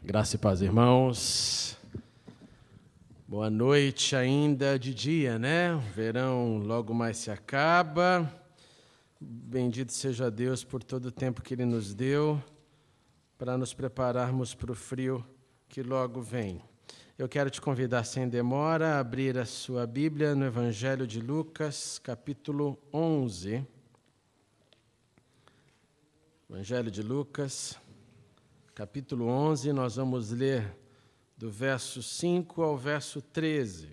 Graça e paz, irmãos. Boa noite ainda de dia, né? O verão logo mais se acaba. Bendito seja Deus por todo o tempo que Ele nos deu para nos prepararmos para o frio que logo vem. Eu quero te convidar sem demora a abrir a sua Bíblia no Evangelho de Lucas, capítulo 11. Evangelho de Lucas, capítulo 11, nós vamos ler do verso 5 ao verso 13.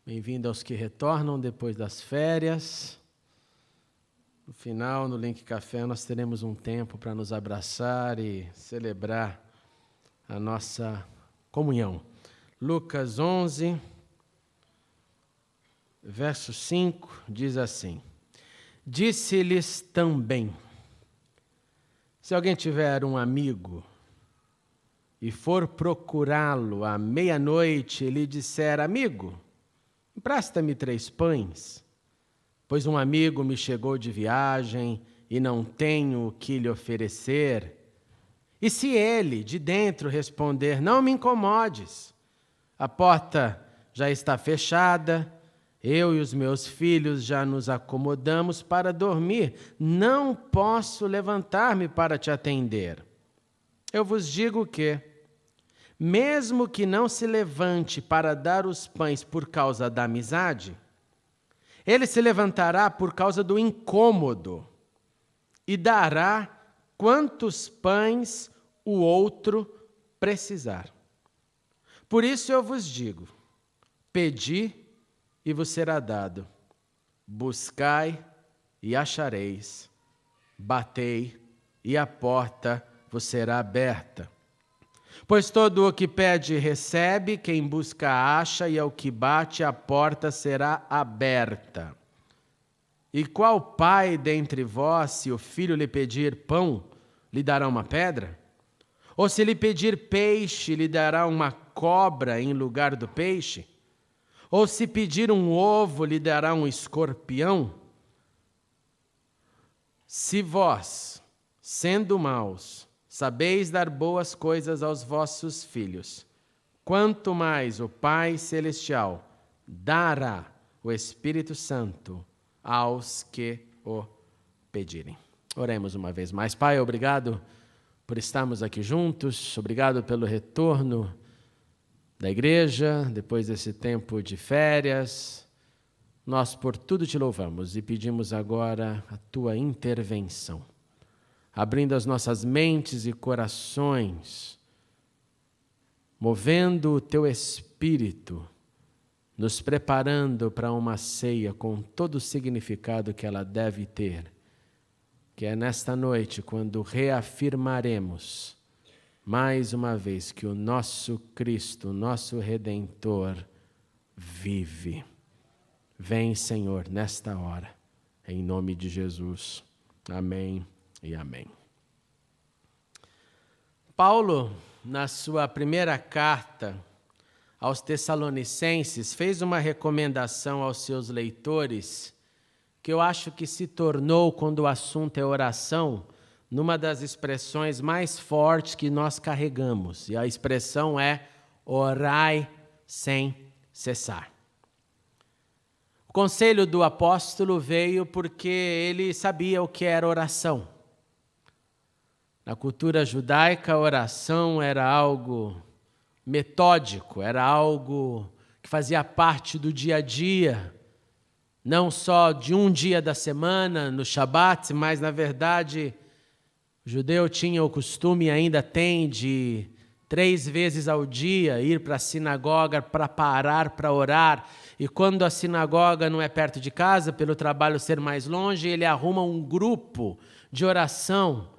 Bem-vindo aos que retornam depois das férias. No final, no Link Café, nós teremos um tempo para nos abraçar e celebrar a nossa comunhão. Lucas 11, verso 5, diz assim: Disse-lhes também: se alguém tiver um amigo e for procurá-lo à meia-noite e lhe disser: amigo, empresta-me 3 pães, pois um amigo me chegou de viagem e não tenho o que lhe oferecer. E se ele, de dentro, responder: não me incomodes, a porta já está fechada, eu e os meus filhos já nos acomodamos para dormir, não posso levantar-me para te atender. Eu vos digo que, mesmo que não se levante para dar os pães por causa da amizade, ele se levantará por causa do incômodo e dará quantos pães o outro precisar. Por isso eu vos digo: pedi e vos será dado, buscai e achareis, batei e a porta vos será aberta. Pois todo o que pede recebe, quem busca acha, e ao que bate a porta será aberta. E qual pai dentre vós, se o filho lhe pedir pão, lhe dará uma pedra? Ou se lhe pedir peixe, lhe dará uma cobra em lugar do peixe? Ou se pedir um ovo, lhe dará um escorpião? Se vós, sendo maus, sabeis dar boas coisas aos vossos filhos, quanto mais o Pai Celestial dará o Espírito Santo aos que o pedirem. Oremos uma vez mais. Pai, obrigado por estarmos aqui juntos, obrigado pelo retorno da igreja, depois desse tempo de férias. Nós por tudo te louvamos e pedimos agora a tua intervenção, abrindo as nossas mentes e corações, movendo o teu Espírito, nos preparando para uma ceia com todo o significado que ela deve ter, que é nesta noite quando reafirmaremos mais uma vez que o nosso Cristo, nosso Redentor, vive. Vem, Senhor, nesta hora, em nome de Jesus. Amém e amém. Paulo, na sua primeira carta aos Tessalonicenses, fez uma recomendação aos seus leitores que eu acho que se tornou, quando o assunto é oração, numa das expressões mais fortes que nós carregamos. E a expressão é: orai sem cessar. O conselho do apóstolo veio porque ele sabia o que era oração. Na cultura judaica, a oração era algo metódico, era algo que fazia parte do dia a dia, não só de um dia da semana, no Shabat, mas, na verdade, o judeu tinha o costume, e ainda tem, de 3 vezes ao dia ir para a sinagoga para parar para orar. E quando a sinagoga não é perto de casa, pelo trabalho ser mais longe, ele arruma um grupo de oração,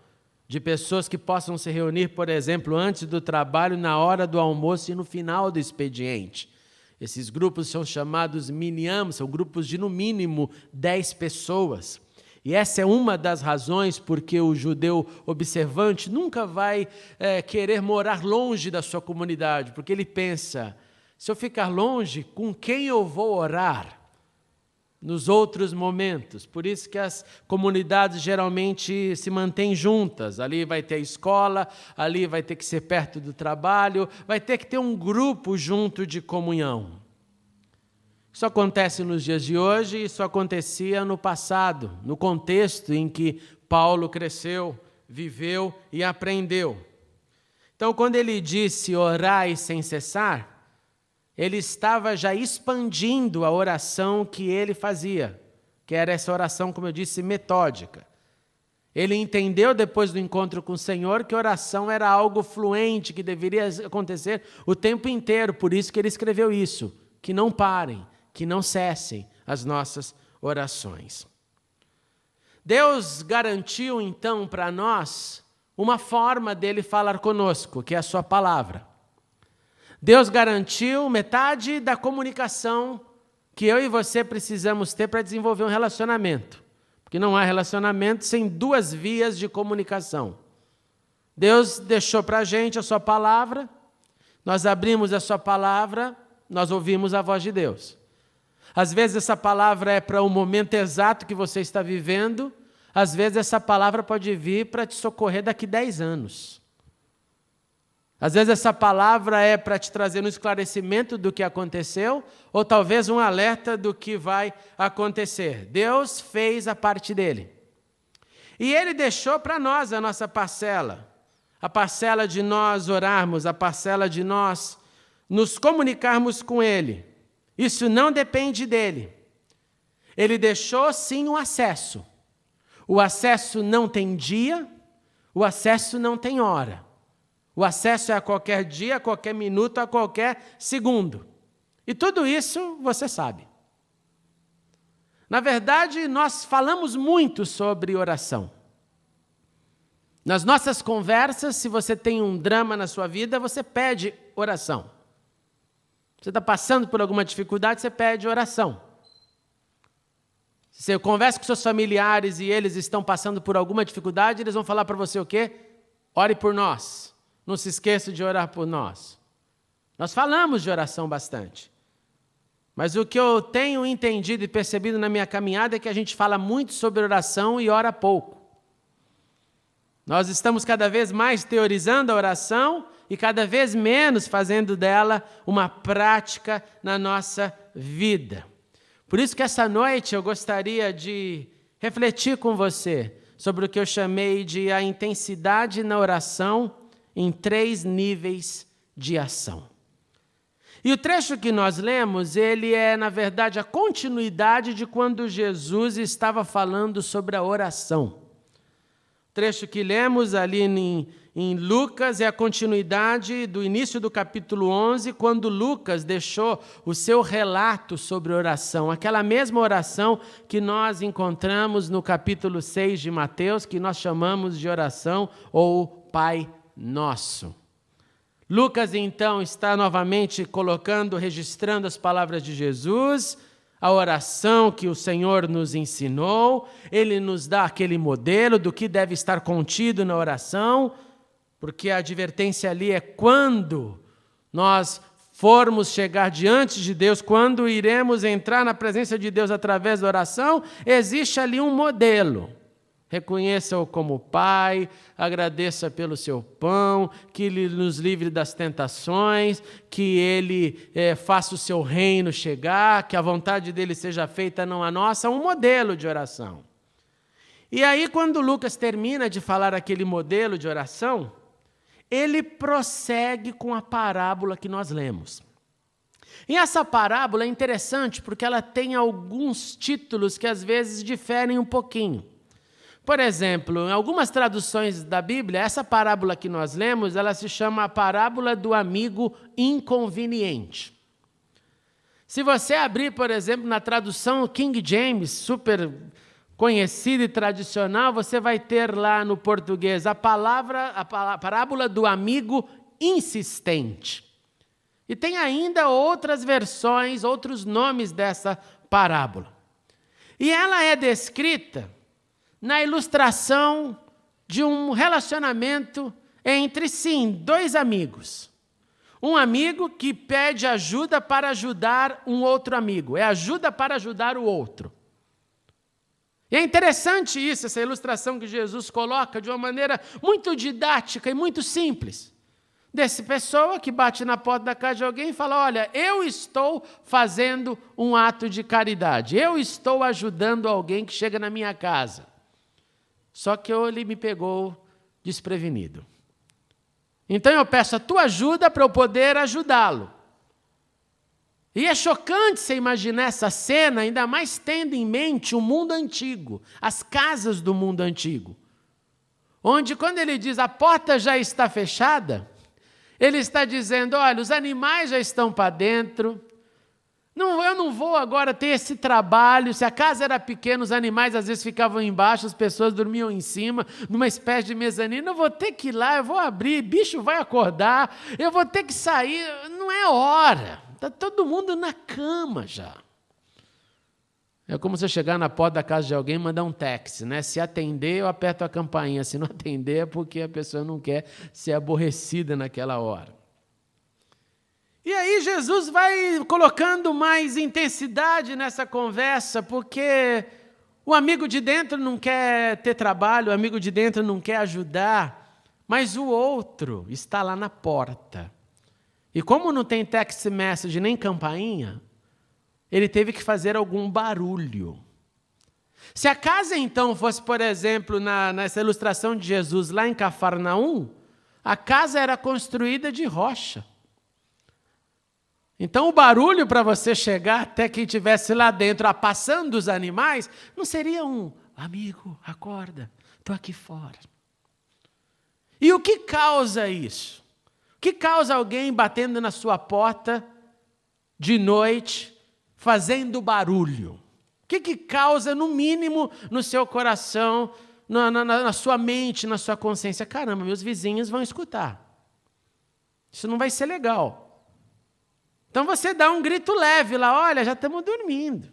de pessoas que possam se reunir, por exemplo, antes do trabalho, na hora do almoço e no final do expediente. Esses grupos são chamados minyan, são grupos de no mínimo 10 pessoas. E essa é uma das razões porque o judeu observante nunca vai querer morar longe da sua comunidade, porque ele pensa: se eu ficar longe, com quem eu vou orar? nos outros momentos. Por isso que as comunidades geralmente se mantêm juntas. Ali vai ter a escola, ali vai ter que ser perto do trabalho, vai ter que ter um grupo junto de comunhão. Isso acontece nos dias de hoje, isso acontecia no passado, no contexto em que Paulo cresceu, viveu e aprendeu. Então, quando ele disse orai sem cessar, ele estava já expandindo a oração que ele fazia, que era essa oração, como eu disse, metódica. Ele entendeu depois do encontro com o Senhor que oração era algo fluente, que deveria acontecer o tempo inteiro, por isso que ele escreveu isso, que não parem, que não cessem as nossas orações. Deus garantiu, então, para nós uma forma dele falar conosco, que é a sua palavra. Deus garantiu metade da comunicação que eu e você precisamos ter para desenvolver um relacionamento. Porque não há relacionamento sem duas vias de comunicação. Deus deixou para a gente a sua palavra, nós abrimos a sua palavra, nós ouvimos a voz de Deus. Às vezes essa palavra é para o momento exato que você está vivendo, às vezes essa palavra pode vir para te socorrer daqui 10 anos. Às vezes essa palavra é para te trazer um esclarecimento do que aconteceu, ou talvez um alerta do que vai acontecer. Deus fez a parte dele. E ele deixou para nós a nossa parcela. A parcela de nós orarmos, a parcela de nós nos comunicarmos com ele. Isso não depende dele. Ele deixou, sim, um acesso. O acesso não tem dia, o acesso não tem hora. O acesso é a qualquer dia, a qualquer minuto, a qualquer segundo. E tudo isso você sabe. Na verdade, nós falamos muito sobre oração. Nas nossas conversas, se você tem um drama na sua vida, você pede oração. Você está passando por alguma dificuldade, você pede oração. Se você conversa com seus familiares e eles estão passando por alguma dificuldade, eles vão falar para você o quê? Ore por nós. Não se esqueça de orar por nós. Nós falamos de oração bastante. Mas o que eu tenho entendido e percebido na minha caminhada é que a gente fala muito sobre oração e ora pouco. Nós estamos cada vez mais teorizando a oração e cada vez menos fazendo dela uma prática na nossa vida. Por isso que essa noite eu gostaria de refletir com você sobre o que eu chamei de a intensidade na oração em 3 níveis de ação. E o trecho que nós lemos, ele é, na verdade, a continuidade de quando Jesus estava falando sobre a oração. O trecho que lemos ali em Lucas é a continuidade do início do capítulo 11, quando Lucas deixou o seu relato sobre oração, aquela mesma oração que nós encontramos no capítulo 6 de Mateus, que nós chamamos de oração ou Pai Nosso. Lucas, então, está novamente registrando as palavras de Jesus, a oração que o Senhor nos ensinou, ele nos dá aquele modelo do que deve estar contido na oração, porque a advertência ali é quando nós formos chegar diante de Deus, quando iremos entrar na presença de Deus através da oração, existe ali um modelo. Reconheça-o como Pai, agradeça pelo seu pão, que Ele nos livre das tentações, que Ele faça o seu reino chegar, que a vontade dEle seja feita, não a nossa, um modelo de oração. E aí, quando Lucas termina de falar aquele modelo de oração, ele prossegue com a parábola que nós lemos. E essa parábola é interessante porque ela tem alguns títulos que às vezes diferem um pouquinho. Por exemplo, em algumas traduções da Bíblia, essa parábola que nós lemos, ela se chama a parábola do amigo inconveniente. Se você abrir, por exemplo, na tradução King James, super conhecida e tradicional, você vai ter lá no português a parábola do amigo insistente. E tem ainda outras versões, outros nomes dessa parábola. E ela é descrita na ilustração de um relacionamento entre, sim, 2 amigos. Um amigo que pede ajuda para ajudar um outro amigo. É ajuda para ajudar o outro. E é interessante isso, essa ilustração que Jesus coloca de uma maneira muito didática e muito simples. Dessa pessoa que bate na porta da casa de alguém e fala, olha, eu estou fazendo um ato de caridade, eu estou ajudando alguém que chega na minha casa. Só que ele me pegou desprevenido. Então eu peço a tua ajuda para eu poder ajudá-lo. E é chocante você imaginar essa cena, ainda mais tendo em mente o mundo antigo, as casas do mundo antigo. Onde quando ele diz a porta já está fechada, ele está dizendo, olha, os animais já estão para dentro, eu não vou agora ter esse trabalho. Se a casa era pequena, os animais às vezes ficavam embaixo, as pessoas dormiam em cima, numa espécie de mezanino. Eu vou ter que ir lá, eu vou abrir, bicho vai acordar, eu vou ter que sair, não é hora, está todo mundo na cama já. É como você chegar na porta da casa de alguém e mandar um táxi, né? Se atender, eu aperto a campainha, se não atender é porque a pessoa não quer ser aborrecida naquela hora. E aí Jesus vai colocando mais intensidade nessa conversa, porque o amigo de dentro não quer ter trabalho, o amigo de dentro não quer ajudar, mas o outro está lá na porta. E como não tem text message nem campainha, ele teve que fazer algum barulho. Se a casa então fosse, por exemplo, nessa ilustração de Jesus lá em Cafarnaum, a casa era construída de rocha. Então, o barulho para você chegar até quem estivesse lá dentro, passando os animais, não seria um, amigo, acorda, estou aqui fora. E o que causa isso? O que causa alguém batendo na sua porta de noite, fazendo barulho? O que causa, no mínimo, no seu coração, na sua mente, na sua consciência? Caramba, meus vizinhos vão escutar. Isso não vai ser legal. Então você dá um grito leve lá, olha, já estamos dormindo.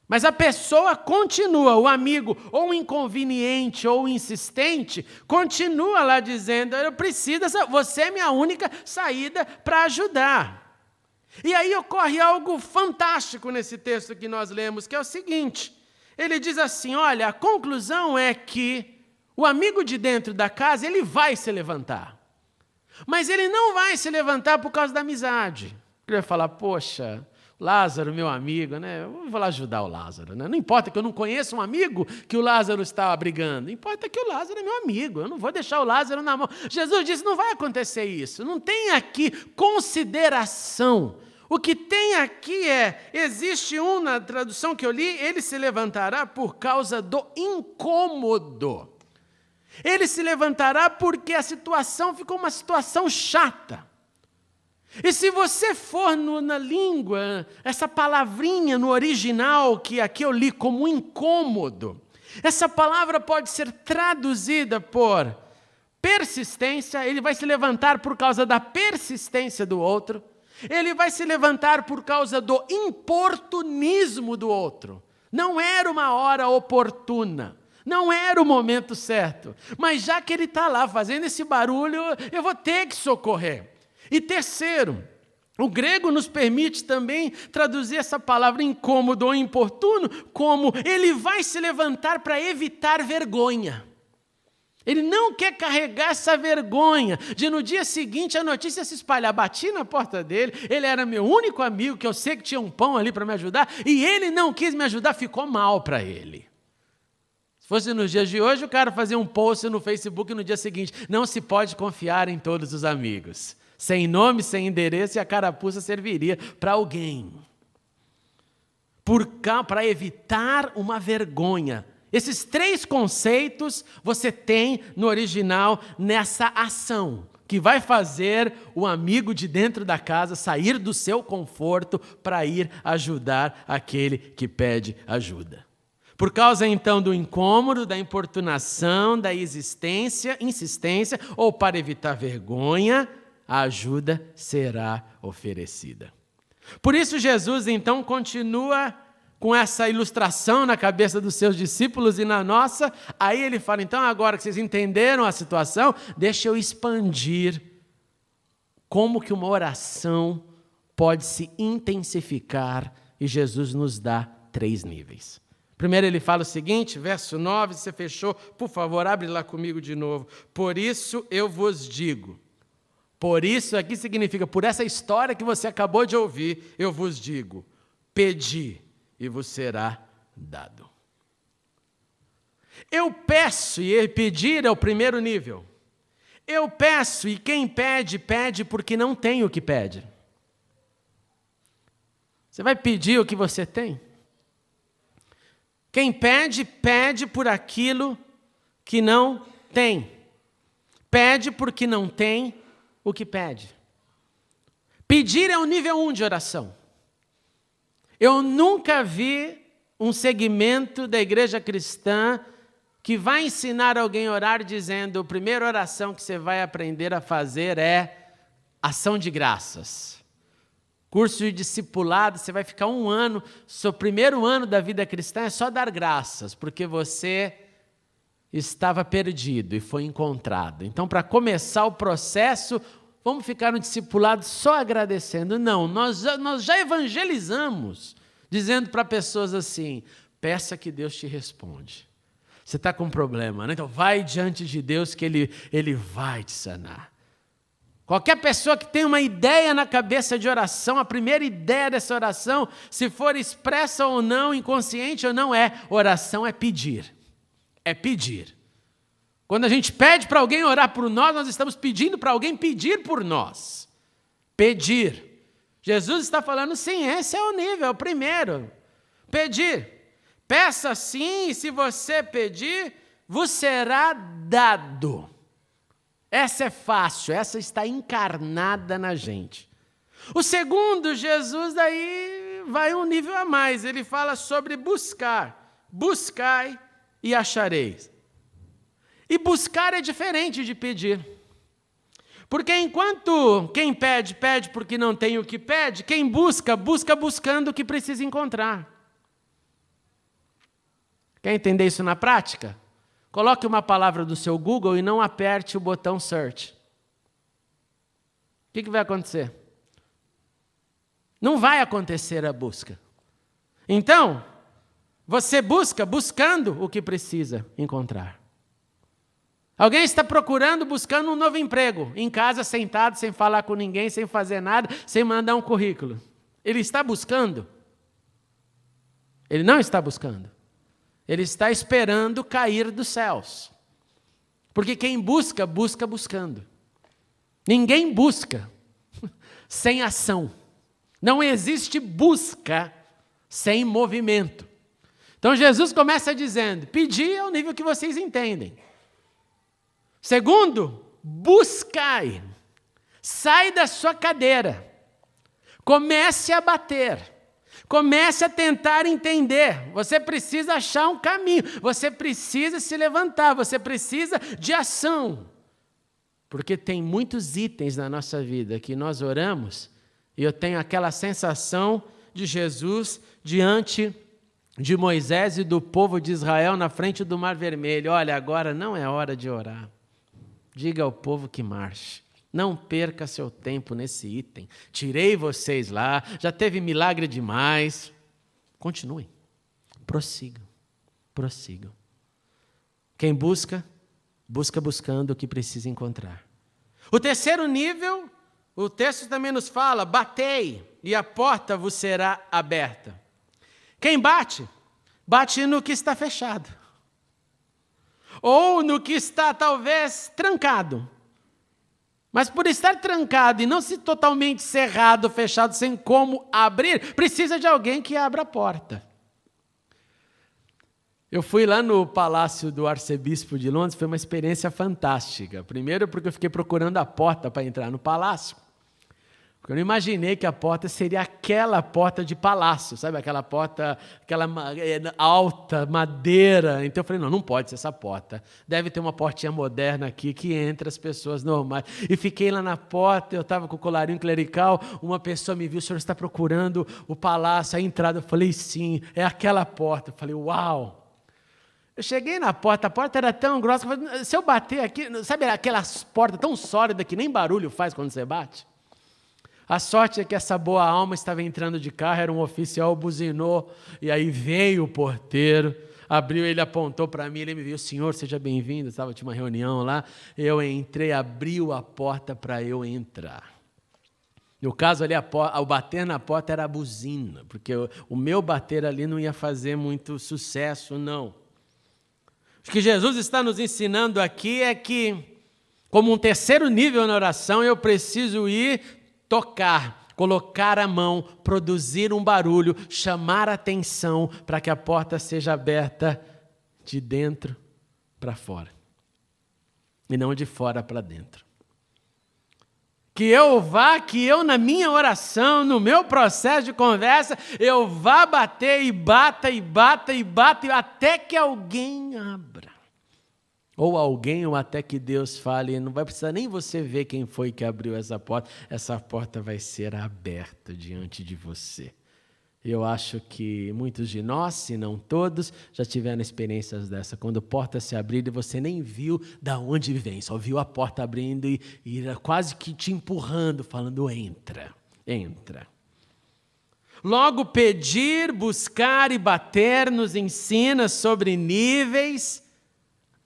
Mas a pessoa continua, o amigo, ou inconveniente, ou insistente, continua lá dizendo, eu preciso, você é minha única saída para ajudar. E aí ocorre algo fantástico nesse texto que nós lemos, que é o seguinte, ele diz assim, olha, a conclusão é que o amigo de dentro da casa, ele vai se levantar. Mas ele não vai se levantar por causa da amizade. Ele vai falar, poxa, Lázaro, meu amigo, né? Eu vou lá ajudar o Lázaro, né? Não importa que eu não conheça um amigo que o Lázaro está abrigando, importa que o Lázaro é meu amigo, eu não vou deixar o Lázaro na mão. Jesus disse, não vai acontecer isso, não tem aqui consideração. O que tem aqui existe na tradução que eu li, ele se levantará por causa do incômodo. Ele se levantará porque a situação ficou uma situação chata. E se você for na língua, essa palavrinha no original, que aqui eu li como incômodo, essa palavra pode ser traduzida por persistência, ele vai se levantar por causa da persistência do outro, ele vai se levantar por causa do importunismo do outro. Não era uma hora oportuna, não era o momento certo, mas já que ele está lá fazendo esse barulho, eu vou ter que socorrer. E terceiro, o grego nos permite também traduzir essa palavra incômodo ou importuno como ele vai se levantar para evitar vergonha. Ele não quer carregar essa vergonha de no dia seguinte a notícia se espalhar. Bati na porta dele, ele era meu único amigo, que eu sei que tinha um pão ali para me ajudar, e ele não quis me ajudar, ficou mal para ele. Se fosse nos dias de hoje, o cara fazia um post no Facebook no dia seguinte, não se pode confiar em todos os amigos. Sem nome, sem endereço, e a carapuça serviria para alguém. Para evitar uma vergonha. Esses três conceitos você tem no original nessa ação, que vai fazer o amigo de dentro da casa sair do seu conforto para ir ajudar aquele que pede ajuda. Por causa, então, do incômodo, da importunação, da insistência, ou para evitar vergonha, a ajuda será oferecida. Por isso, Jesus, então, continua com essa ilustração na cabeça dos seus discípulos e na nossa. Aí ele fala, então, agora que vocês entenderam a situação, deixa eu expandir como que uma oração pode se intensificar, e Jesus nos dá 3 níveis. Primeiro ele fala o seguinte, verso 9, você fechou, por favor, abre lá comigo de novo. Por isso eu vos digo. Por isso aqui significa, por essa história que você acabou de ouvir, eu vos digo, pedi e vos será dado. Eu peço, e pedir é o primeiro nível. Eu peço, e quem pede, pede porque não tem o que pede. Você vai pedir o que você tem? Quem pede, pede por aquilo que não tem. Pede porque não tem o que pede. Pedir é o nível 1 de oração. Eu nunca vi um segmento da igreja cristã que vai ensinar alguém a orar dizendo a primeira oração que você vai aprender a fazer é ação de graças. Curso de discipulado, você vai ficar 1 ano, seu primeiro ano da vida cristã é só dar graças, porque você estava perdido e foi encontrado. Então, para começar o processo, vamos ficar no discipulado só agradecendo. Não, nós já evangelizamos, dizendo para pessoas assim, peça que Deus te responde. Você está com um problema, né? Então vai diante de Deus que Ele vai te sanar. Qualquer pessoa que tem uma ideia na cabeça de oração, a primeira ideia dessa oração, se for expressa ou não, inconsciente ou não oração é pedir. É pedir. Quando a gente pede para alguém orar por nós, nós estamos pedindo para alguém pedir por nós. Pedir. Jesus está falando, sim, esse é o nível, é o primeiro. Pedir. Peça sim, e se você pedir, vos será dado. Essa é fácil, essa está encarnada na gente. O segundo, Jesus aí vai um nível a mais. Ele fala sobre buscar. Buscai e achareis. E buscar é diferente de pedir. Porque enquanto quem pede, pede porque não tem o que pede, quem busca, busca buscando o que precisa encontrar. Quer entender isso na prática? Coloque uma palavra do seu Google e não aperte o botão search. O que vai acontecer? Não vai acontecer a busca. Então, você busca buscando o que precisa encontrar. Alguém está procurando, buscando um novo emprego, em casa, sentado, sem falar com ninguém, sem fazer nada, sem mandar um currículo. Ele está buscando? Ele não está buscando. Ele está esperando cair dos céus. Porque quem busca, busca buscando. Ninguém busca sem ação. Não existe busca sem movimento. Então Jesus começa dizendo, pedir é o nível que vocês entendem. Segundo, buscai. Sai da sua cadeira. Comece a bater. Comece a tentar entender. Você precisa achar um caminho. Você precisa se levantar. Você precisa de ação. Porque tem muitos itens na nossa vida que nós oramos e eu tenho aquela sensação de Jesus diante de Moisés e do povo de Israel na frente do Mar Vermelho. Olha, agora não é hora de orar. Diga ao povo que marche. Não perca seu tempo nesse item. Tirei vocês lá, já teve milagre demais. Continuem. Prossigam. Prossigam. Quem busca, busca buscando o que precisa encontrar. O terceiro nível, o texto também nos fala, batei e a porta vos será aberta. Quem bate, bate no que está fechado. Ou no que está talvez trancado. Mas por estar trancado e não se totalmente cerrado, fechado, sem como abrir, precisa de alguém que abra a porta. Eu fui lá no Palácio do Arcebispo de Londres, foi uma experiência fantástica. Primeiro porque eu fiquei procurando a porta para entrar no palácio. Porque eu não imaginei que a porta seria aquela porta de palácio, sabe? Aquela porta, aquela alta, madeira. Então eu falei, não pode ser essa porta. Deve ter uma portinha moderna aqui que entra as pessoas normais. E fiquei lá na porta, eu estava com o colarinho clerical, uma pessoa me viu, o senhor está procurando o palácio, a entrada. Eu falei, sim, é aquela porta. Eu falei, uau! Eu cheguei na porta, a porta era tão grossa, eu falei, se eu bater aqui, sabe aquelas portas tão sólidas que nem barulho faz quando você bate? A sorte é que essa boa alma estava entrando de carro, era um oficial, buzinou, e aí veio o porteiro, abriu, ele apontou para mim, ele me viu, senhor, seja bem-vindo, tinha uma reunião lá, eu entrei, abriu a porta para eu entrar. No caso ali, o bater na porta era a buzina, porque o meu bater ali não ia fazer muito sucesso, não. O que Jesus está nos ensinando aqui é que, como um terceiro nível na oração, eu preciso ir tocar, colocar a mão, produzir um barulho, chamar a atenção para que a porta seja aberta de dentro para fora e não de fora para dentro. Que eu na minha oração, no meu processo de conversa, eu vá bater e bata e bata e bata até que alguém abra. Ou alguém, ou até que Deus fale, não vai precisar nem você ver quem foi que abriu essa porta vai ser aberta diante de você. Eu acho que muitos de nós, se não todos, já tiveram experiências dessa, quando portas se abriram e você nem viu de onde vem, só viu a porta abrindo e quase que te empurrando, falando, entra, entra. Logo, pedir, buscar e bater nos ensina sobre níveis,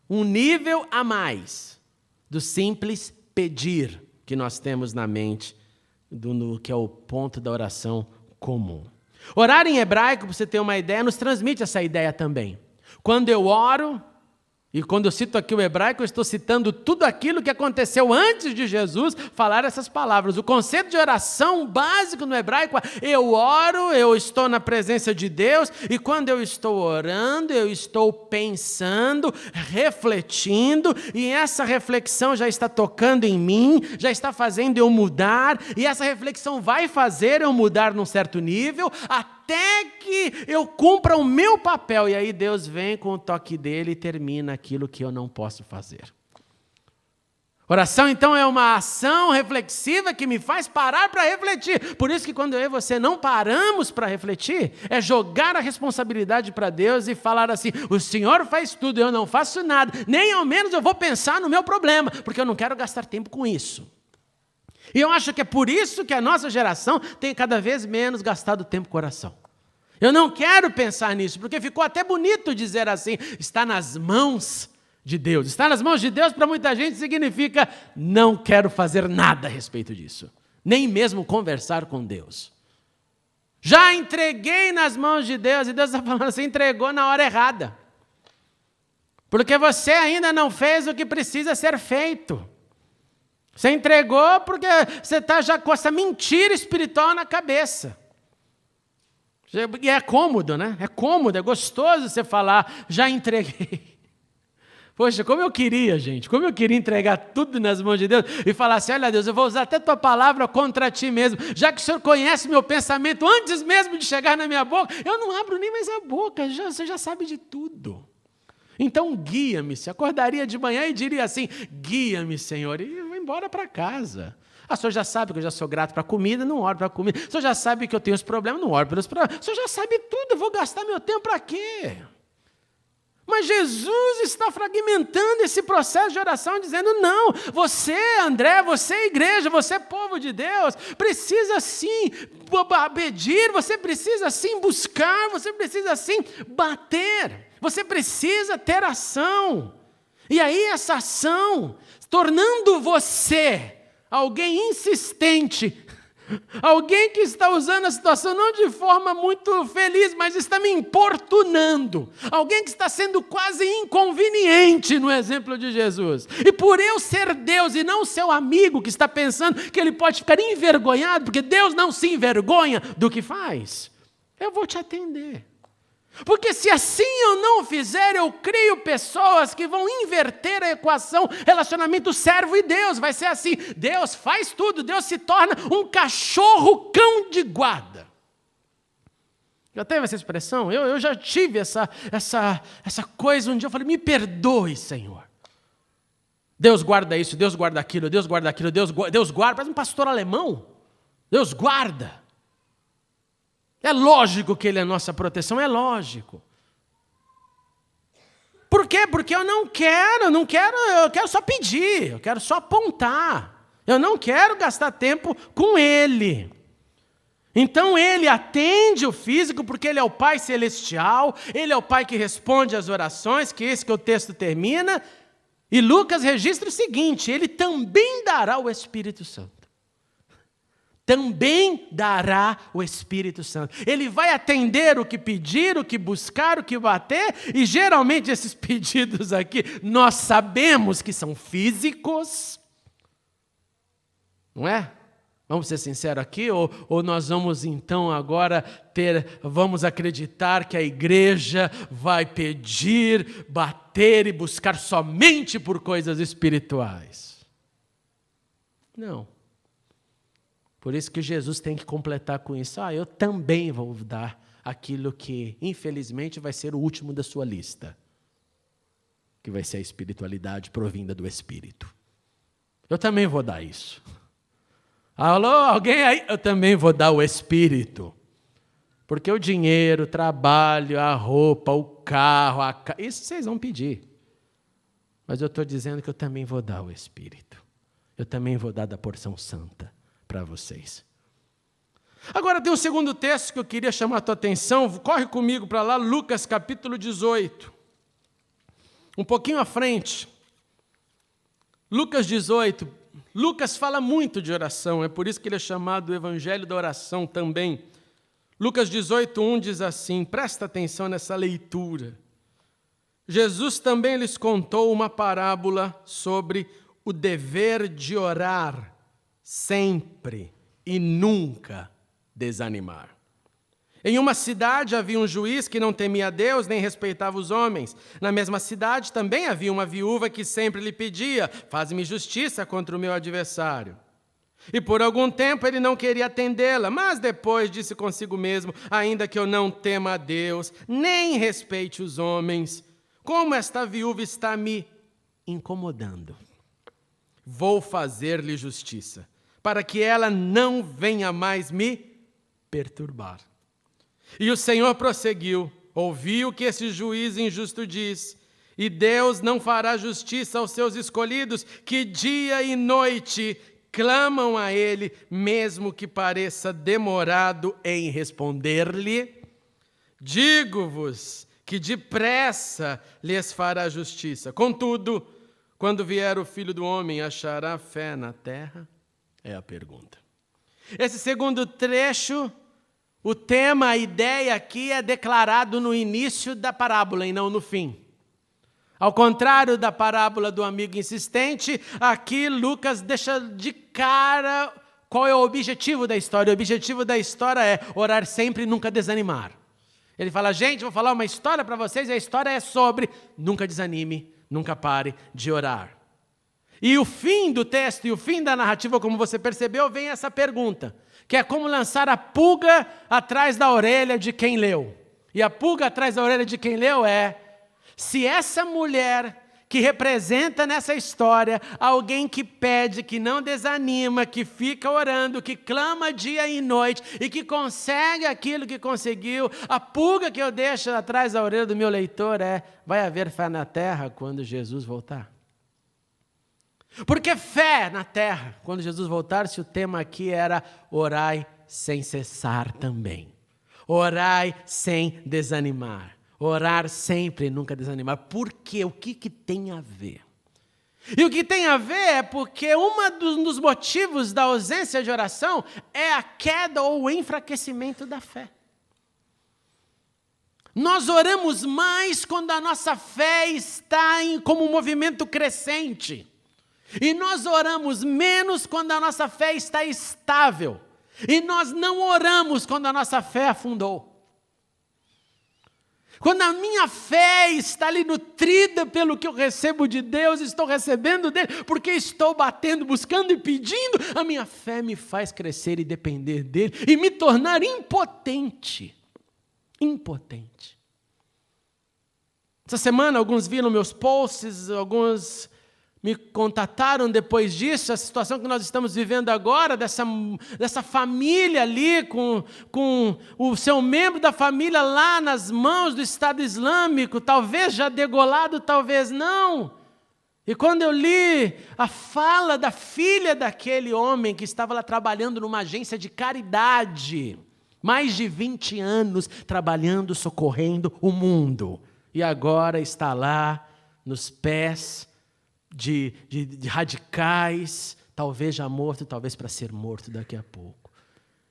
um nível a mais do simples pedir que nós temos na mente, que é o ponto da oração comum. Orar em hebraico, para você ter uma ideia, nos transmite essa ideia também. Quando eu oro, e quando eu cito aqui o hebraico, eu estou citando tudo aquilo que aconteceu antes de Jesus falar essas palavras. O conceito de oração básico no hebraico é: eu oro, eu estou na presença de Deus, e quando eu estou orando, eu estou pensando, refletindo, e essa reflexão já está tocando em mim, já está fazendo eu mudar, e essa reflexão vai fazer eu mudar num certo nível, até que eu cumpra o meu papel. E aí Deus vem com o toque dele e termina aquilo que eu não posso fazer. Oração, então, é uma ação reflexiva que me faz parar para refletir. Por isso que quando eu e você não paramos para refletir, é jogar a responsabilidade para Deus e falar assim: o Senhor faz tudo, eu não faço nada, nem ao menos eu vou pensar no meu problema, porque eu não quero gastar tempo com isso. E eu acho que é por isso que a nossa geração tem cada vez menos gastado tempo com oração. Eu não quero pensar nisso, porque ficou até bonito dizer assim, está nas mãos de Deus. Está nas mãos de Deus para muita gente significa não quero fazer nada a respeito disso, nem mesmo conversar com Deus. Já entreguei nas mãos de Deus, e Deus está falando assim, entregou na hora errada. Porque você ainda não fez o que precisa ser feito. Você entregou porque você está já com essa mentira espiritual na cabeça. E é cômodo, né? É cômodo, é gostoso você falar, já entreguei. Poxa, como eu queria, gente, como eu queria entregar tudo nas mãos de Deus e falar assim: olha Deus, eu vou usar até tua palavra contra ti mesmo, já que o Senhor conhece meu pensamento antes mesmo de chegar na minha boca, eu não abro nem mais a boca, você já sabe de tudo. Então guia-me, se acordaria de manhã e diria assim: guia-me, Senhor, e vou embora para casa. O senhor já sabe que eu já sou grato para a comida, não oro para a comida. O senhor já sabe que eu tenho os problemas, não oro pelos problemas. O senhor já sabe tudo, eu vou gastar meu tempo para quê? Mas Jesus está fragmentando esse processo de oração, dizendo: não, você, André, você, igreja, você, povo de Deus, precisa sim pedir, você precisa sim buscar, você precisa sim bater, você precisa ter ação. E aí essa ação, tornando você alguém insistente, alguém que está usando a situação não de forma muito feliz, mas está me importunando. Alguém que está sendo quase inconveniente no exemplo de Jesus. E por eu ser Deus e não seu amigo que está pensando que ele pode ficar envergonhado, porque Deus não se envergonha do que faz, eu vou te atender. Porque se assim eu não fizer, eu crio pessoas que vão inverter a equação, relacionamento servo e Deus. Vai ser assim, Deus faz tudo, Deus se torna um cachorro cão de guarda. Já teve essa expressão? Eu já tive essa coisa, um dia eu falei: me perdoe, Senhor. Deus guarda isso, Deus guarda aquilo, Deus guarda aquilo, Deus guarda, parece um pastor alemão. Deus guarda. É lógico que Ele é nossa proteção, é lógico. Por quê? Porque eu quero só pedir, eu quero só apontar. Eu não quero gastar tempo com ele. Então ele atende o físico porque ele é o Pai Celestial, ele é o Pai que responde às orações, que é esse que o texto termina. E Lucas registra o seguinte: ele também dará o Espírito Santo. Também dará o Espírito Santo. Ele vai atender o que pedir, o que buscar, o que bater, e geralmente esses pedidos aqui, nós sabemos que são físicos, não é? Vamos ser sinceros aqui, ou nós vamos então agora vamos acreditar que a igreja vai pedir, bater e buscar somente por coisas espirituais? Não. Por isso que Jesus tem que completar com isso. Eu também vou dar aquilo que, infelizmente, vai ser o último da sua lista, que vai ser a espiritualidade provinda do Espírito. Eu também vou dar isso. Alô, alguém aí? Eu também vou dar o Espírito. Porque o dinheiro, o trabalho, a roupa, o carro, isso vocês vão pedir. Mas eu estou dizendo que eu também vou dar o Espírito. Eu também vou dar da porção santa para vocês. Agora tem um segundo texto que eu queria chamar a tua atenção. Corre comigo para lá, Lucas capítulo 18. Um pouquinho à frente. Lucas 18. Lucas fala muito de oração, é por isso que ele é chamado o Evangelho da Oração também. Lucas 18:1 diz assim, presta atenção nessa leitura. Jesus também lhes contou uma parábola sobre o dever de orar sempre e nunca desanimar. Em uma cidade havia um juiz que não temia a Deus nem respeitava os homens. Na mesma cidade também havia uma viúva que sempre lhe pedia: faz-me justiça contra o meu adversário. E por algum tempo ele não queria atendê-la, mas depois disse consigo mesmo: ainda que eu não tema a Deus, nem respeite os homens, como esta viúva está me incomodando, vou fazer-lhe justiça, para que ela não venha mais me perturbar. E o Senhor prosseguiu: ouviu o que esse juiz injusto diz, e Deus não fará justiça aos seus escolhidos, que dia e noite clamam a Ele, mesmo que pareça demorado em responder-lhe? Digo-vos que depressa lhes fará justiça. Contudo, quando vier o Filho do Homem, achará fé na terra? É a pergunta. Esse segundo trecho, o tema, a ideia aqui é declarado no início da parábola e não no fim. Ao contrário da parábola do amigo insistente, aqui Lucas deixa de cara qual é o objetivo da história. O objetivo da história é orar sempre e nunca desanimar. Ele fala: gente, vou falar uma história para vocês, e a história é sobre nunca desanime, nunca pare de orar. E o fim do texto e o fim da narrativa, como você percebeu, vem essa pergunta, que é como lançar a pulga atrás da orelha de quem leu. E a pulga atrás da orelha de quem leu é: se essa mulher que representa nessa história alguém que pede, que não desanima, que fica orando, que clama dia e noite e que consegue aquilo que conseguiu, a pulga que eu deixo atrás da orelha do meu leitor é: vai haver fé na terra quando Jesus voltar? Porque fé na terra quando Jesus voltar, se o tema aqui era orai sem cessar também. Orai sem desanimar. Orar sempre e nunca desanimar. Por quê? O que tem a ver? E o que tem a ver é porque um dos motivos da ausência de oração é a queda ou o enfraquecimento da fé. Nós oramos mais quando a nossa fé está como um movimento crescente. E nós oramos menos quando a nossa fé está estável. E nós não oramos quando a nossa fé afundou. Quando a minha fé está ali nutrida pelo que eu recebo de Deus, estou recebendo dele, porque estou batendo, buscando e pedindo, a minha fé me faz crescer e depender dele e me tornar impotente. Impotente. Essa semana alguns viram meus posts, alguns me contataram depois disso, a situação que nós estamos vivendo agora, dessa família ali, com o seu membro da família lá nas mãos do Estado Islâmico, talvez já degolado, talvez não. E quando eu li a fala da filha daquele homem que estava lá trabalhando numa agência de caridade, mais de 20 anos trabalhando, socorrendo o mundo, e agora está lá nos pés de radicais, talvez já morto, talvez para ser morto daqui a pouco.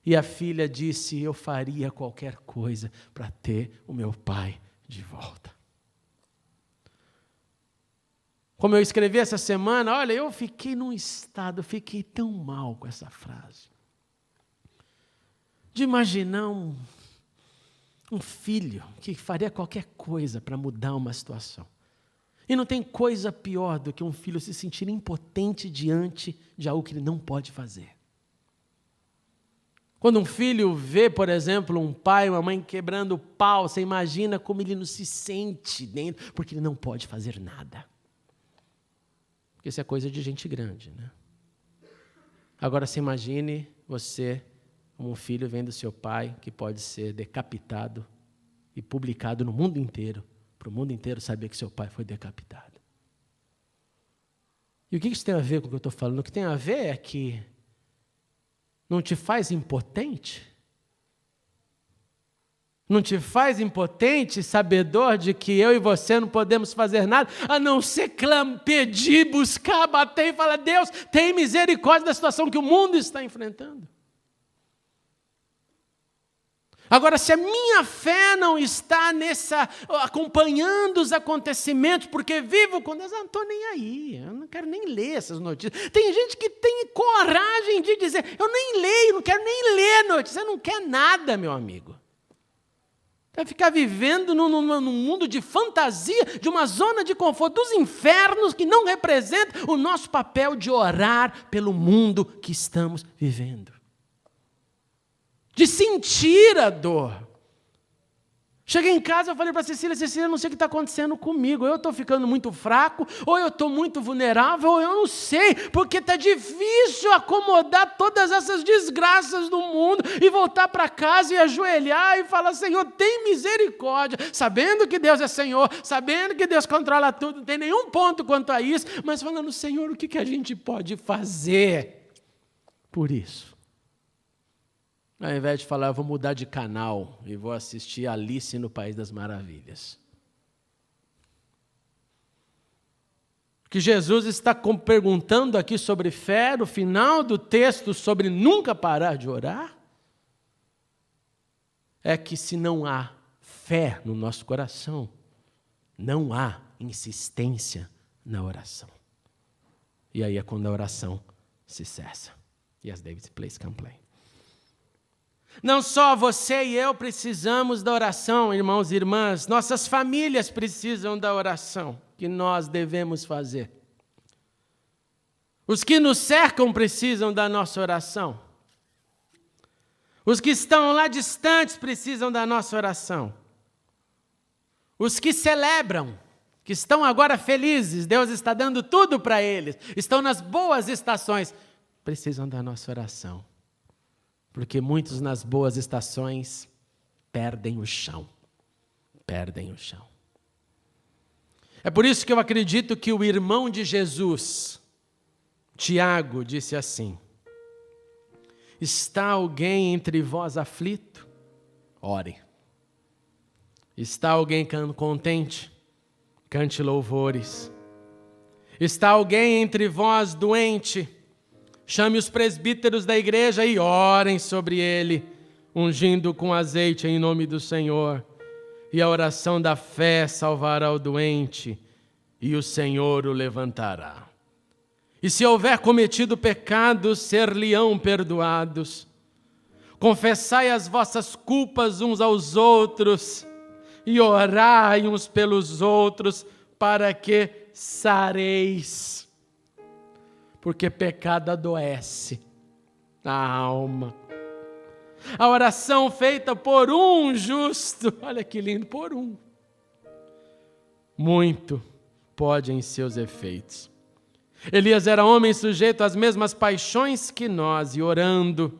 E a filha disse: eu faria qualquer coisa para ter o meu pai de volta. Como eu escrevi essa semana, olha, eu fiquei num estado, fiquei tão mal com essa frase. De imaginar um filho que faria qualquer coisa para mudar uma situação. E não tem coisa pior do que um filho se sentir impotente diante de algo que ele não pode fazer. Quando um filho vê, por exemplo, um pai ou uma mãe quebrando o pau, você imagina como ele não se sente dentro, porque ele não pode fazer nada. Porque isso é coisa de gente grande, né? Agora, se imagine você, como um filho, vendo seu pai, que pode ser decapitado e publicado no mundo inteiro, para o mundo inteiro saber que seu pai foi decapitado. E o que isso tem a ver com o que eu estou falando? O que tem a ver é que não te faz impotente? Não te faz impotente, sabedor de que eu e você não podemos fazer nada, a não ser pedir, buscar, bater e falar: Deus, tem misericórdia da situação que o mundo está enfrentando. Agora, se a minha fé não está acompanhando os acontecimentos, porque vivo com Deus, eu não estou nem aí, eu não quero nem ler essas notícias. Tem gente que tem coragem de dizer: eu nem leio, não quero nem ler notícias. Você não quer nada, meu amigo. Vai ficar vivendo num mundo de fantasia, de uma zona de conforto, dos infernos, que não representa o nosso papel de orar pelo mundo que estamos vivendo. De sentir a dor. Cheguei em casa, eu falei para a Cecília: Cecília, eu não sei o que está acontecendo comigo, ou eu estou ficando muito fraco, ou eu estou muito vulnerável, ou eu não sei, porque está difícil acomodar todas essas desgraças do mundo, e voltar para casa e ajoelhar e falar: Senhor, tem misericórdia, sabendo que Deus é Senhor, sabendo que Deus controla tudo, não tem nenhum ponto quanto a isso, mas falando: Senhor, o que a gente pode fazer por isso? Ao invés de falar: eu vou mudar de canal e vou assistir Alice no País das Maravilhas. O que Jesus está perguntando aqui sobre fé, no final do texto, sobre nunca parar de orar, é que se não há fé no nosso coração, não há insistência na oração. E aí é quando a oração se cessa. Yes, David, please come play. Não só você e eu precisamos da oração, irmãos e irmãs, nossas famílias precisam da oração que nós devemos fazer. Os que nos cercam precisam da nossa oração. Os que estão lá distantes precisam da nossa oração. Os que celebram, que estão agora felizes, Deus está dando tudo para eles, estão nas boas estações, precisam da nossa oração. Porque muitos nas boas estações perdem o chão. Perdem o chão. É por isso que eu acredito que o irmão de Jesus, Tiago, disse assim: está alguém entre vós aflito? Ore. Está alguém contente? Cante louvores. Está alguém entre vós doente? Chame os presbíteros da igreja e orem sobre ele, ungindo com azeite em nome do Senhor. E a oração da fé salvará o doente, e o Senhor o levantará. E se houver cometido pecados, ser-lhe-ão perdoados. Confessai as vossas culpas uns aos outros, e orai uns pelos outros, para que sareis. Porque pecado adoece a alma. A oração feita por um justo, olha que lindo, por um, muito pode em seus efeitos. Elias era homem sujeito às mesmas paixões que nós, e orando,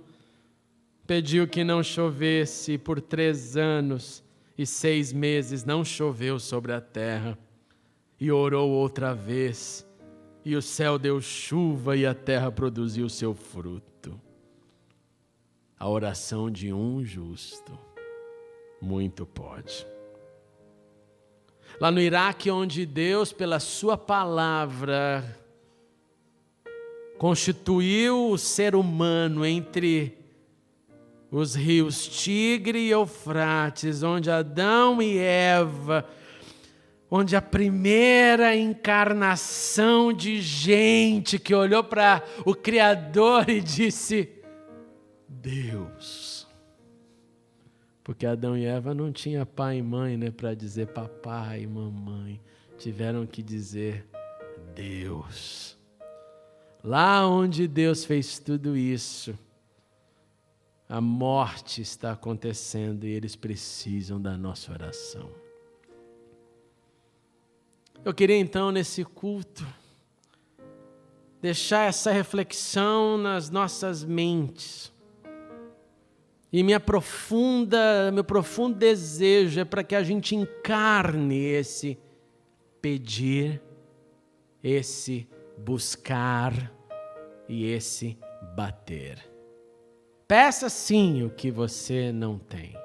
pediu que não chovesse, e por 3 anos e 6 meses não choveu sobre a terra. E orou outra vez, e o céu deu chuva e a terra produziu seu fruto. A oração de um justo muito pode. Lá no Iraque, onde Deus, pela sua palavra, constituiu o ser humano entre os rios Tigre e Eufrates, onde Adão e Eva, onde a primeira encarnação de gente que olhou para o Criador e disse: Deus. Porque Adão e Eva não tinham pai e mãe, né, para dizer papai e mamãe. Tiveram que dizer Deus. Lá onde Deus fez tudo isso, a morte está acontecendo e eles precisam da nossa oração. Eu queria então, nesse culto, deixar essa reflexão nas nossas mentes. E meu profundo desejo é para que a gente encarne esse pedir, esse buscar e esse bater. Peça sim o que você não tem,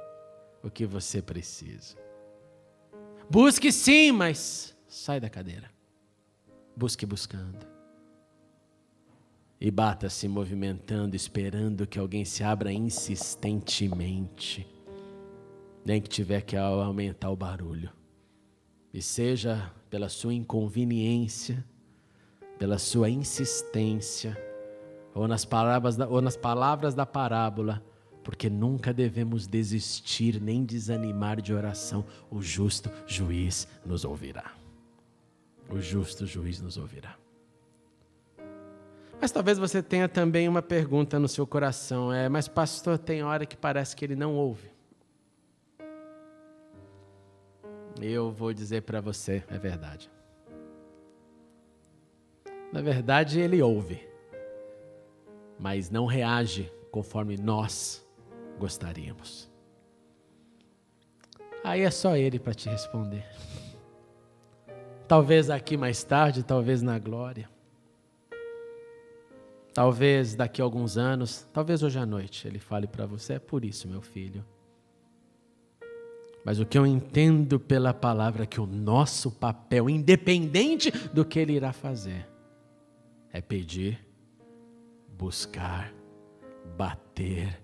o que você precisa. Busque sim, mas sai da cadeira. Busque buscando. E bata se movimentando, esperando que alguém se abra insistentemente. Nem que tiver que aumentar o barulho. E seja pela sua inconveniência, pela sua insistência, ou nas palavras da parábola, porque nunca devemos desistir nem desanimar de oração. O justo juiz nos ouvirá. O justo juiz nos ouvirá. Mas talvez você tenha também uma pergunta no seu coração. Mas pastor, tem hora que parece que ele não ouve. Eu vou dizer para você, é verdade. Na verdade, ele ouve, mas não reage conforme nós gostaríamos. Aí é só ele para te responder. Talvez aqui mais tarde, talvez na glória. Talvez daqui a alguns anos, talvez hoje à noite, ele fale para você: é por isso, meu filho. Mas o que eu entendo pela palavra é que o nosso papel, independente do que ele irá fazer, é pedir, buscar, bater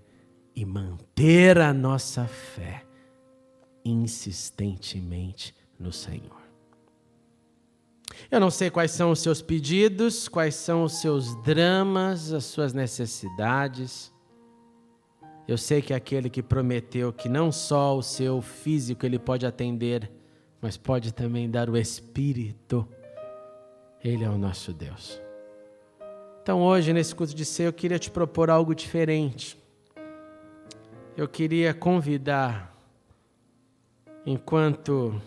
e manter a nossa fé insistentemente no Senhor. Eu não sei quais são os seus pedidos, quais são os seus dramas, as suas necessidades. Eu sei que aquele que prometeu que não só o seu físico ele pode atender, mas pode também dar o Espírito. Ele é o nosso Deus. Então hoje, nesse culto de ceia, eu queria te propor algo diferente. Eu queria convidar, enquanto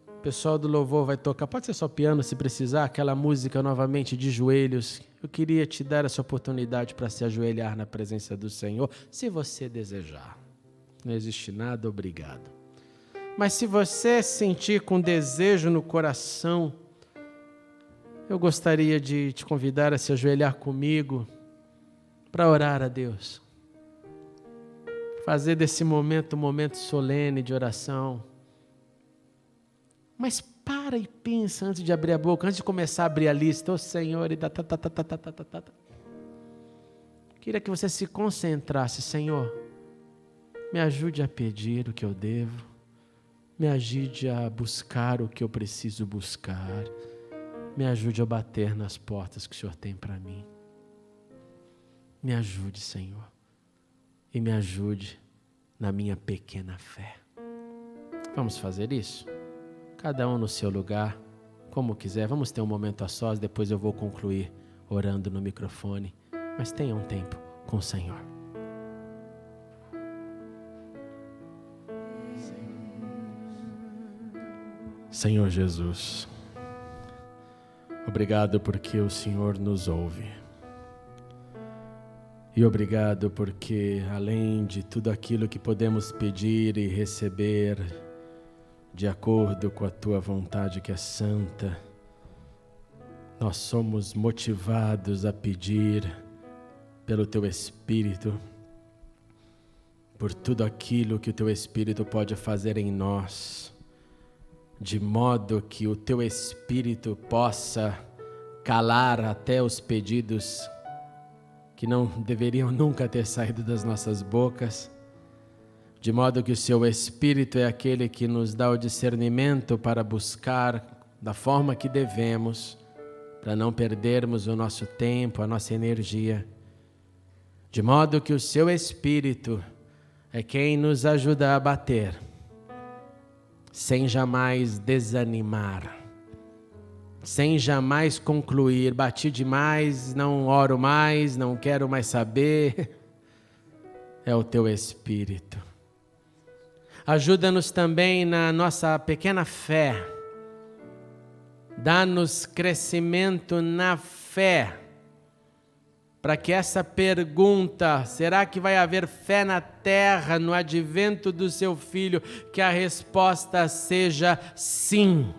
o pessoal do louvor vai tocar, pode ser só piano se precisar, aquela música novamente de joelhos. Eu queria te dar essa oportunidade para se ajoelhar na presença do Senhor, se você desejar. Não existe nada obrigado. Mas se você sentir com desejo no coração, eu gostaria de te convidar a se ajoelhar comigo para orar a Deus. Fazer desse momento um momento solene de oração. Mas para e pensa antes de abrir a boca, antes de começar a abrir a lista. Ô Senhor, e queria que você se concentrasse. Senhor, me ajude a pedir o que eu devo. Me ajude a buscar o que eu preciso buscar. Me ajude a bater nas portas que o Senhor tem para mim. Me ajude, Senhor. E me ajude na minha pequena fé. Vamos fazer isso? Cada um no seu lugar, como quiser. Vamos ter um momento a sós, depois eu vou concluir orando no microfone. Mas tenha um tempo com o Senhor. Senhor Jesus, obrigado porque o Senhor nos ouve. E obrigado porque, além de tudo aquilo que podemos pedir e receber, de acordo com a Tua vontade que é santa, nós somos motivados a pedir pelo Teu Espírito, por tudo aquilo que o Teu Espírito pode fazer em nós, de modo que o Teu Espírito possa calar até os pedidos que não deveriam nunca ter saído das nossas bocas, de modo que o Seu Espírito é aquele que nos dá o discernimento para buscar da forma que devemos, para não perdermos o nosso tempo, a nossa energia, de modo que o Seu Espírito é quem nos ajuda a bater, sem jamais desanimar, sem jamais concluir, bati demais, não oro mais, não quero mais saber. É o Teu Espírito. Ajuda-nos também na nossa pequena fé, dá-nos crescimento na fé, para que essa pergunta, será que vai haver fé na terra no advento do Seu Filho, que a resposta seja sim,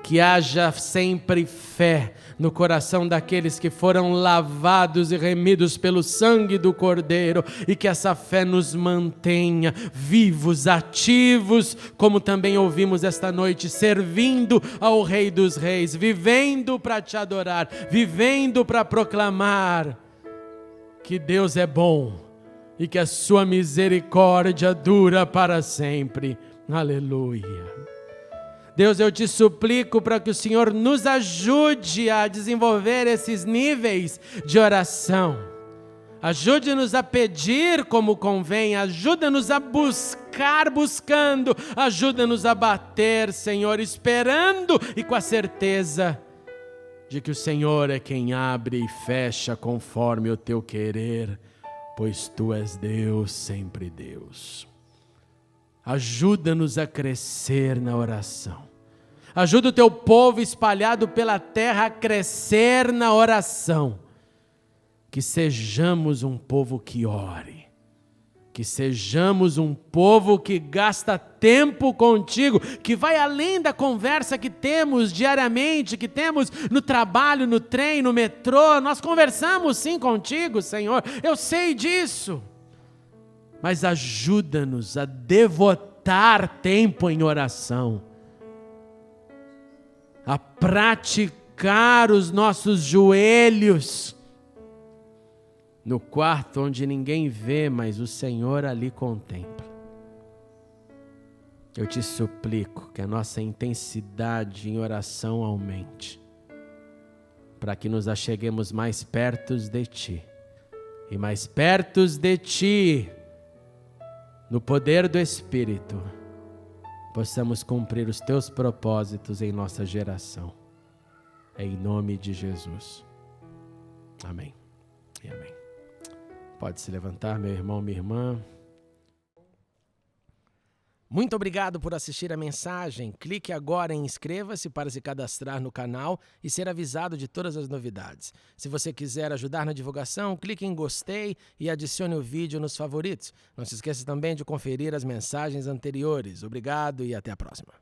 que haja sempre fé no coração daqueles que foram lavados e remidos pelo sangue do Cordeiro, e que essa fé nos mantenha vivos, ativos, como também ouvimos esta noite, servindo ao Rei dos Reis, vivendo para Te adorar, vivendo para proclamar que Deus é bom e que a Sua misericórdia dura para sempre. Aleluia. Deus, eu Te suplico para que o Senhor nos ajude a desenvolver esses níveis de oração. Ajude-nos a pedir como convém, ajuda-nos a buscar buscando, ajuda-nos a bater, Senhor, esperando e com a certeza de que o Senhor é quem abre e fecha conforme o Teu querer, pois Tu és Deus, sempre Deus. Ajuda-nos a crescer na oração. Ajuda o Teu povo espalhado pela terra a crescer na oração. Que sejamos um povo que ore. Que sejamos um povo que gasta tempo contigo, que vai além da conversa que temos diariamente, que temos no trabalho, no trem, no metrô. Nós conversamos sim contigo, Senhor, eu sei disso. Mas ajuda-nos a devotar tempo em oração, a praticar os nossos joelhos no quarto onde ninguém vê, mas o Senhor ali contempla. Eu Te suplico que a nossa intensidade em oração aumente, para que nos acheguemos mais perto de Ti, e mais perto de Ti, no poder do Espírito, possamos cumprir os Teus propósitos em nossa geração. Em nome de Jesus. Amém e amém. Pode se levantar, meu irmão, minha irmã. Muito obrigado por assistir a mensagem. Clique agora em inscreva-se para se cadastrar no canal e ser avisado de todas as novidades. Se você quiser ajudar na divulgação, clique em gostei e adicione o vídeo nos favoritos. Não se esqueça também de conferir as mensagens anteriores. Obrigado e até a próxima.